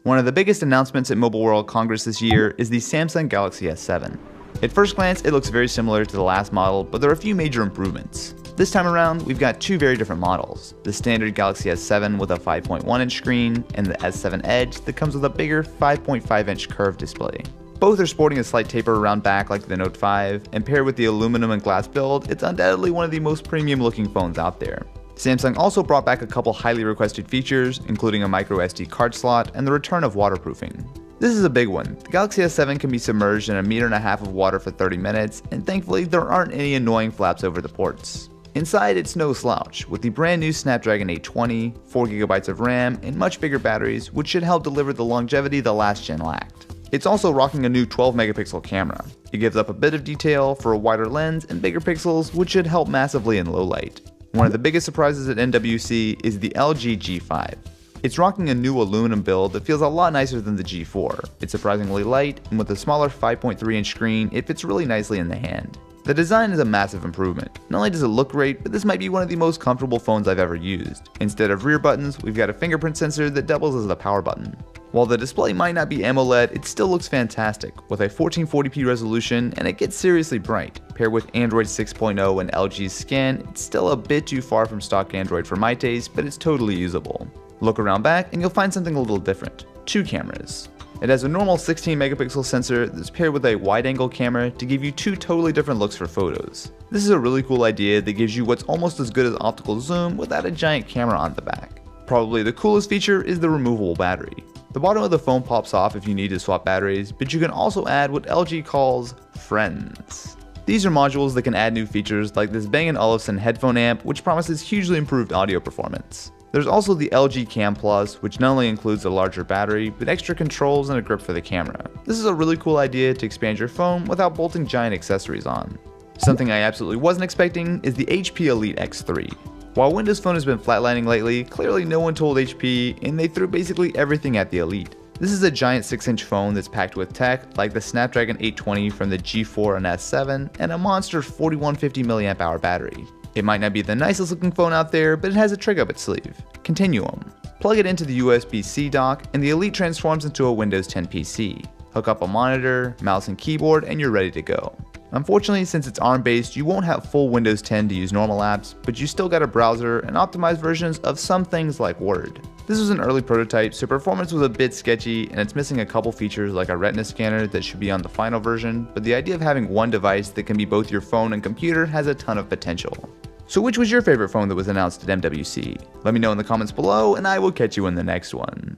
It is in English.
One of the biggest announcements at Mobile World Congress this year is the Samsung Galaxy S7. At first glance, it looks very similar to the last model, but there are a few major improvements. This time around, we've got two very different models. The standard Galaxy S7 with a 5.1-inch screen, and the S7 Edge that comes with a bigger 5.5-inch curved display. Both are sporting a slight taper around back like the Note 5, and paired with the aluminum and glass build, it's undoubtedly one of the most premium looking phones out there. Samsung also brought back a couple highly requested features, including a micro SD card slot and the return of waterproofing. This is a big one. The Galaxy S7 can be submerged in 1.5 meters of water for 30 minutes, and thankfully there aren't any annoying flaps over the ports. Inside, it's no slouch, with the brand new Snapdragon 820, 4GB of RAM, and much bigger batteries, which should help deliver the longevity the last gen lacked. It's also rocking a new 12-megapixel camera. It gives up a bit of detail for a wider lens and bigger pixels, which should help massively in low light. One of the biggest surprises at MWC is the LG G5. It's rocking a new aluminum build that feels a lot nicer than the G4. It's surprisingly light, and with a smaller 5.3-inch screen, it fits really nicely in the hand. The design is a massive improvement. Not only does it look great, but this might be one of the most comfortable phones I've ever used. Instead of rear buttons, we've got a fingerprint sensor that doubles as a power button. While the display might not be AMOLED, it still looks fantastic, with a 1440p resolution, and it gets seriously bright. Paired with Android 6.0 and LG's scan, it's still a bit too far from stock Android for my taste, but it's totally usable. Look around back and you'll find something a little different. Two cameras. It has a normal 16-megapixel sensor that's paired with a wide-angle camera to give you two totally different looks for photos. This is a really cool idea that gives you what's almost as good as optical zoom without a giant camera on the back. Probably the coolest feature is the removable battery. The bottom of the phone pops off if you need to swap batteries, but you can also add what LG calls friends. These are modules that can add new features like this Bang & Olufsen headphone amp, which promises hugely improved audio performance. There's also the LG Cam Plus, which not only includes a larger battery, but extra controls and a grip for the camera. This is a really cool idea to expand your phone without bolting giant accessories on. Something I absolutely wasn't expecting is the HP Elite X3. While Windows Phone has been flatlining lately, clearly no one told HP, and they threw basically everything at the Elite. This is a giant 6-inch phone that's packed with tech like the Snapdragon 820 from the G4 and S7, and a monster 4150 mAh battery. It might not be the nicest looking phone out there, but it has a trick up its sleeve: Continuum. Plug it into the USB-C dock, and the Elite transforms into a Windows 10 PC. Hook up a monitor, mouse and keyboard, and you're ready to go. Unfortunately, since it's ARM-based, you won't have full Windows 10 to use normal apps, but you still got a browser and optimized versions of some things like Word. This was an early prototype, so performance was a bit sketchy, and it's missing a couple features like a retina scanner that should be on the final version, but the idea of having one device that can be both your phone and computer has a ton of potential. So which was your favorite phone that was announced at MWC? Let me know in the comments below, and I will catch you in the next one.